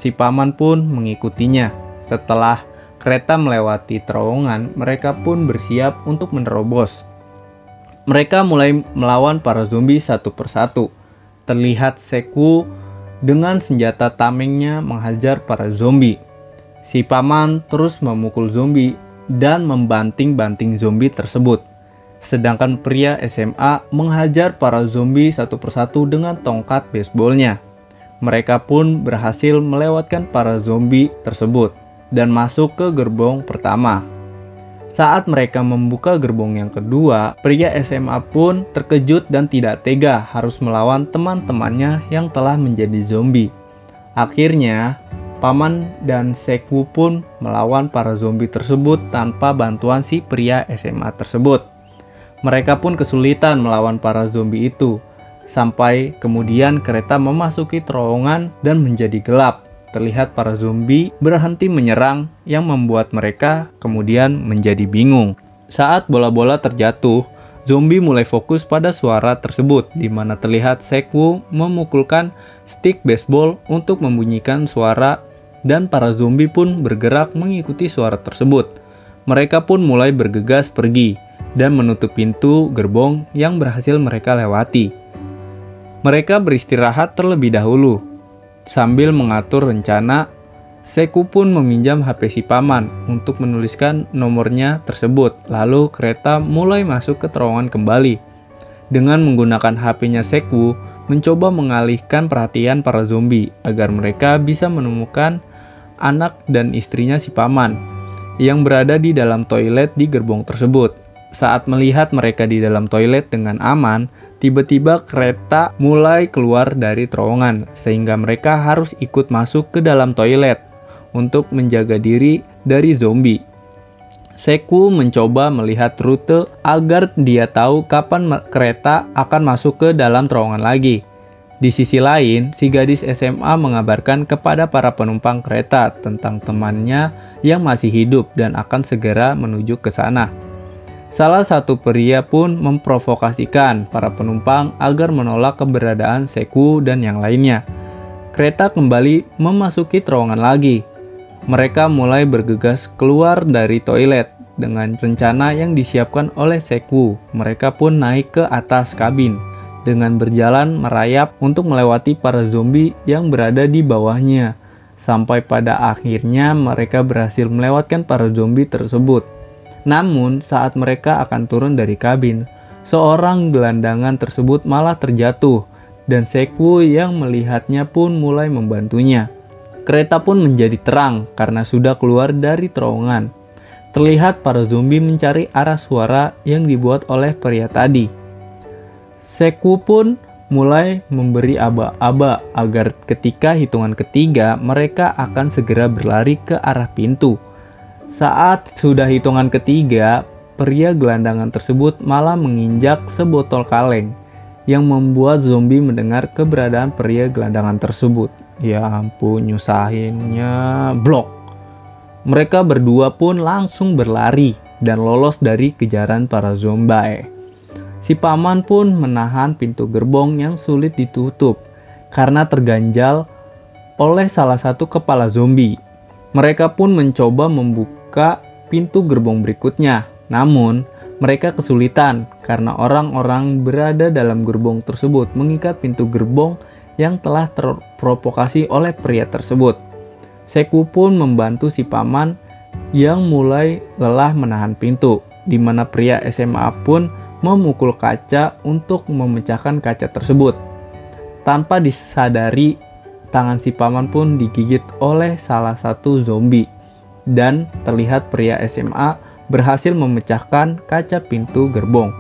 Si paman pun mengikutinya. Setelah kereta melewati terowongan, mereka pun bersiap untuk menerobos. Mereka mulai melawan para zombie satu persatu. Terlihat Sekwu dengan senjata tamengnya menghajar para zombie. Si paman terus memukul zombie dan membanting-banting zombie tersebut. Sedangkan pria SMA menghajar para zombie satu persatu dengan tongkat baseballnya. Mereka pun berhasil melewatkan para zombie tersebut dan masuk ke gerbong pertama. Saat mereka membuka gerbong yang kedua, pria SMA pun terkejut dan tidak tega harus melawan teman-temannya yang telah menjadi zombie. Akhirnya, paman dan Sekwu pun melawan para zombie tersebut tanpa bantuan si pria SMA tersebut. Mereka pun kesulitan melawan para zombie itu. Sampai kemudian kereta memasuki terowongan dan menjadi gelap. Terlihat para zombie berhenti menyerang yang membuat mereka kemudian menjadi bingung. Saat bola-bola terjatuh, zombie mulai fokus pada suara tersebut, di mana terlihat Sekwu memukulkan stick baseball untuk membunyikan suara dan para zombie pun bergerak mengikuti suara tersebut. Mereka pun mulai bergegas pergi dan menutup pintu gerbong yang berhasil mereka lewati. Mereka beristirahat terlebih dahulu. Sambil mengatur rencana, Sekwu pun meminjam HP si paman untuk menuliskan nomornya tersebut. Lalu kereta mulai masuk ke terowongan kembali. Dengan menggunakan HP-nya Sekwu, mencoba mengalihkan perhatian para zombie agar mereka bisa menemukan anak dan istrinya si paman yang berada di dalam toilet di gerbong tersebut. Saat melihat mereka di dalam toilet dengan aman, tiba-tiba kereta mulai keluar dari terowongan sehingga mereka harus ikut masuk ke dalam toilet untuk menjaga diri dari zombie. Sekwu mencoba melihat rute agar dia tahu kapan kereta akan masuk ke dalam terowongan lagi. Di sisi lain, si gadis SMA mengabarkan kepada para penumpang kereta tentang temannya yang masih hidup dan akan segera menuju ke sana. Salah satu pria pun memprovokasikan para penumpang agar menolak keberadaan Sekwu dan yang lainnya. Kereta kembali memasuki terowongan lagi. Mereka mulai bergegas keluar dari toilet dengan rencana yang disiapkan oleh Sekwu. Mereka pun naik ke atas kabin dengan berjalan merayap untuk melewati para zombie yang berada di bawahnya. Sampai pada akhirnya mereka berhasil melewatkan para zombie tersebut. Namun, saat mereka akan turun dari kabin, seorang gelandangan tersebut malah terjatuh, dan Sekwu yang melihatnya pun mulai membantunya. Kereta pun menjadi terang karena sudah keluar dari terowongan. Terlihat para zombie mencari arah suara yang dibuat oleh pria tadi. Sekwu pun mulai memberi aba-aba agar ketika hitungan ketiga mereka akan segera berlari ke arah pintu. Saat sudah hitungan ketiga, pria gelandangan tersebut malah menginjak sebotol kaleng yang membuat zombie mendengar keberadaan pria gelandangan tersebut. Ya ampun, nyusahinnya blok. Mereka berdua pun langsung berlari dan lolos dari kejaran para zombie. Si paman pun menahan pintu gerbong yang sulit ditutup karena terganjal oleh salah satu kepala zombie. Mereka pun mencoba membuka pintu gerbong berikutnya, namun mereka kesulitan karena orang-orang berada dalam gerbong tersebut mengikat pintu gerbong yang telah terprovokasi oleh pria tersebut. Sekwu pun membantu si paman yang mulai lelah menahan pintu, di mana pria SMA pun memukul kaca untuk memecahkan kaca tersebut. Tanpa disadari, tangan si paman pun digigit oleh salah satu zombie dan terlihat pria SMA berhasil memecahkan kaca pintu gerbong.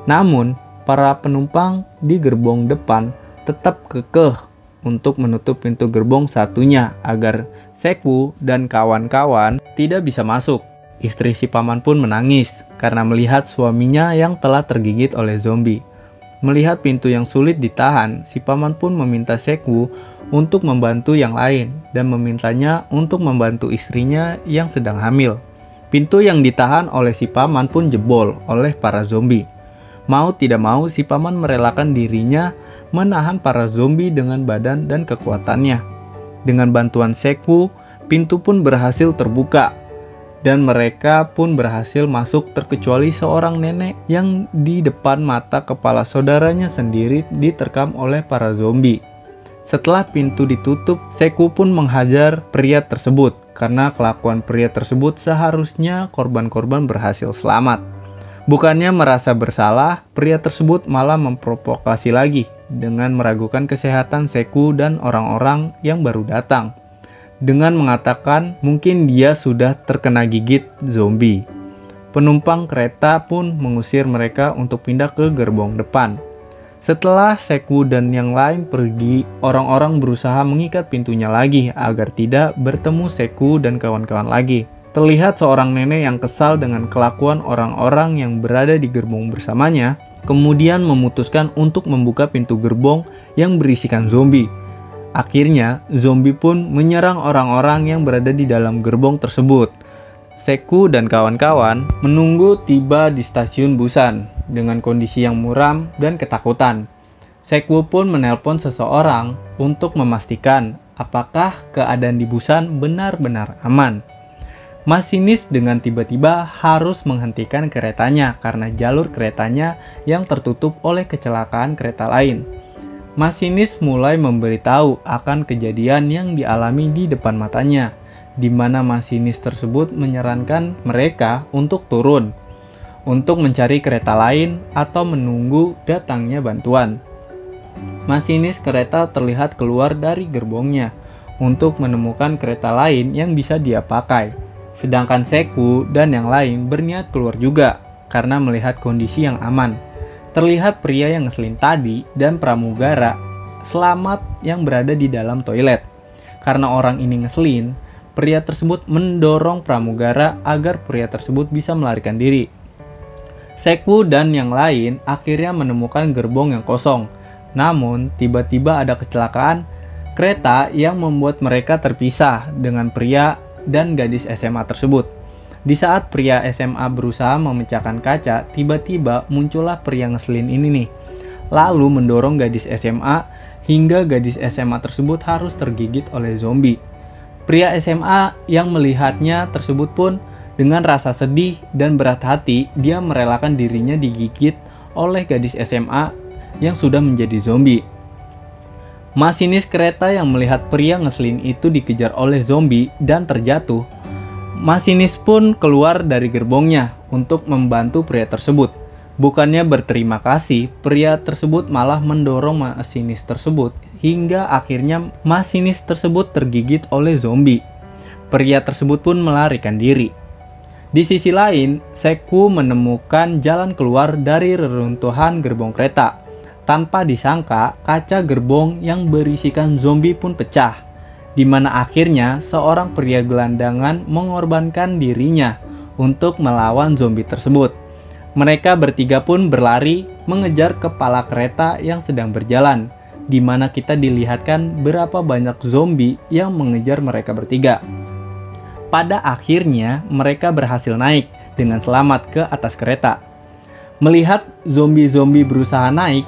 Namun, para penumpang di gerbong depan tetap kekeh untuk menutup pintu gerbong satunya agar Sekwu dan kawan-kawan tidak bisa masuk. Istri si paman pun menangis karena melihat suaminya yang telah tergigit oleh zombie. Melihat pintu yang sulit ditahan, si paman pun meminta Sekwu untuk membantu yang lain dan memintanya untuk membantu istrinya yang sedang hamil. Pintu yang ditahan oleh si paman pun jebol oleh para zombie. Mau tidak mau, si paman merelakan dirinya menahan para zombie dengan badan dan kekuatannya. Dengan bantuan Sekwu, pintu pun berhasil terbuka dan mereka pun berhasil masuk terkecuali seorang nenek yang di depan mata kepala saudaranya sendiri diterkam oleh para zombie. Setelah pintu ditutup, Sekwu pun menghajar pria tersebut. Karena kelakuan pria tersebut seharusnya korban-korban berhasil selamat. Bukannya merasa bersalah, pria tersebut malah memprovokasi lagi dengan meragukan kesehatan Sekwu dan orang-orang yang baru datang. Dengan mengatakan mungkin dia sudah terkena gigit zombie. Penumpang kereta pun mengusir mereka untuk pindah ke gerbong depan. Setelah Sekwu dan yang lain pergi, orang-orang berusaha mengikat pintunya lagi agar tidak bertemu Sekwu dan kawan-kawan lagi. Terlihat seorang nenek yang kesal dengan kelakuan orang-orang yang berada di gerbong bersamanya, kemudian memutuskan untuk membuka pintu gerbong yang berisikan zombie. Akhirnya, zombie pun menyerang orang-orang yang berada di dalam gerbong tersebut. Sekwu dan kawan-kawan menunggu tiba di stasiun Busan dengan kondisi yang muram dan ketakutan. Sekwu pun menelpon seseorang untuk memastikan apakah keadaan di Busan benar-benar aman. Masinis dengan tiba-tiba harus menghentikan keretanya karena jalur keretanya yang tertutup oleh kecelakaan kereta lain. Masinis mulai memberitahu akan kejadian yang dialami di depan matanya, di mana masinis tersebut menyarankan mereka untuk turun, untuk mencari kereta lain atau menunggu datangnya bantuan. Masinis kereta terlihat keluar dari gerbongnya untuk menemukan kereta lain yang bisa dia pakai. Sedangkan Sekwu dan yang lain berniat keluar juga karena melihat kondisi yang aman. Terlihat pria yang ngeselin tadi dan pramugara selamat yang berada di dalam toilet. Karena orang ini ngeselin, pria tersebut mendorong pramugara agar pria tersebut bisa melarikan diri. Sekwu dan yang lain akhirnya menemukan gerbong yang kosong. Namun, tiba-tiba ada kecelakaan kereta yang membuat mereka terpisah dengan pria dan gadis SMA tersebut. Di saat pria SMA berusaha memecahkan kaca, tiba-tiba muncullah pria ngeselin ini nih. Lalu mendorong gadis SMA hingga gadis SMA tersebut harus tergigit oleh zombie. Pria SMA yang melihatnya tersebut pun dengan rasa sedih dan berat hati, dia merelakan dirinya digigit oleh gadis SMA yang sudah menjadi zombie. Masinis kereta yang melihat pria ngeselin itu dikejar oleh zombie dan terjatuh. Masinis pun keluar dari gerbongnya untuk membantu pria tersebut. Bukannya berterima kasih, pria tersebut malah mendorong masinis tersebut hingga akhirnya masinis tersebut tergigit oleh zombie. Pria tersebut pun melarikan diri. Di sisi lain, Sekwu menemukan jalan keluar dari reruntuhan gerbong kereta. Tanpa disangka, kaca gerbong yang berisikan zombie pun pecah, di mana akhirnya seorang pria gelandangan mengorbankan dirinya untuk melawan zombie tersebut. Mereka bertiga pun berlari mengejar kepala kereta yang sedang berjalan, di mana kita dilihatkan berapa banyak zombie yang mengejar mereka bertiga. Pada akhirnya, mereka berhasil naik dengan selamat ke atas kereta. Melihat zombie-zombie berusaha naik,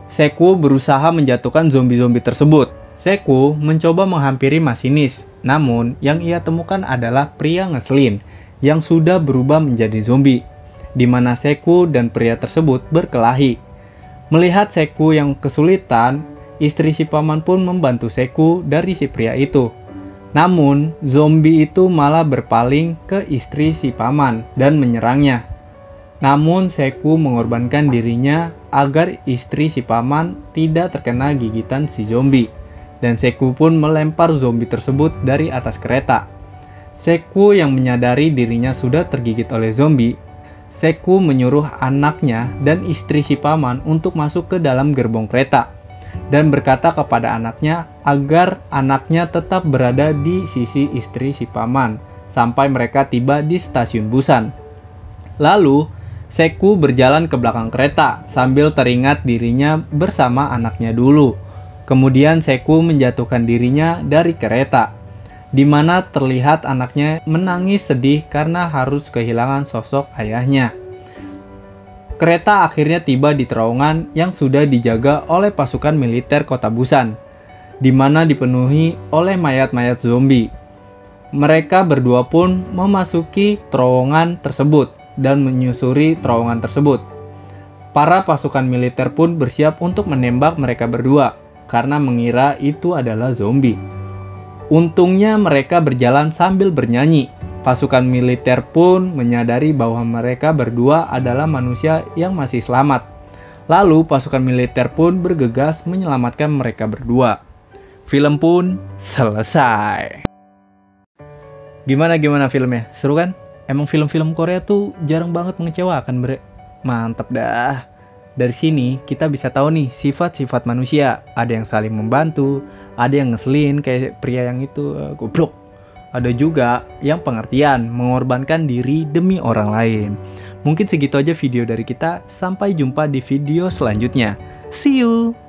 Sekwu berusaha menjatuhkan zombie-zombie tersebut. Sekwu mencoba menghampiri masinis, namun yang ia temukan adalah pria ngeselin yang sudah berubah menjadi zombie, di mana Sekwu dan pria tersebut berkelahi. Melihat Sekwu yang kesulitan, istri si paman pun membantu Sekwu dari si pria itu. Namun, zombie itu malah berpaling ke istri si paman dan menyerangnya. Namun, Sekwu mengorbankan dirinya agar istri si paman tidak terkena gigitan si zombie. Dan Sekwu pun melempar zombie tersebut dari atas kereta. Sekwu yang menyadari dirinya sudah tergigit oleh zombie, Sekwu menyuruh anaknya dan istri si paman untuk masuk ke dalam gerbong kereta dan berkata kepada anaknya agar anaknya tetap berada di sisi istri si paman sampai mereka tiba di stasiun Busan. Lalu, Sekwu berjalan ke belakang kereta sambil teringat dirinya bersama anaknya dulu. Kemudian Sekwu menjatuhkan dirinya dari kereta, di mana terlihat anaknya menangis sedih karena harus kehilangan sosok ayahnya. Kereta akhirnya tiba di terowongan yang sudah dijaga oleh pasukan militer kota Busan. di mana dipenuhi oleh mayat-mayat zombie. Mereka berdua pun memasuki terowongan tersebut dan menyusuri terowongan tersebut. Para pasukan militer pun bersiap untuk menembak mereka berdua karena mengira itu adalah zombie. Untungnya mereka berjalan sambil bernyanyi. Pasukan militer pun menyadari bahwa mereka berdua adalah manusia yang masih selamat. Lalu pasukan militer pun bergegas menyelamatkan mereka berdua. Film pun selesai. Gimana filmnya? Seru kan? Emang film-film Korea tuh jarang banget mengecewakan, bre. Mantap dah. Dari sini kita bisa tahu nih sifat-sifat manusia. Ada yang saling membantu, ada yang ngeselin kayak pria yang itu, goblok. Ada juga yang pengertian, mengorbankan diri demi orang lain. Mungkin segitu aja video dari kita. Sampai jumpa di video selanjutnya. See you!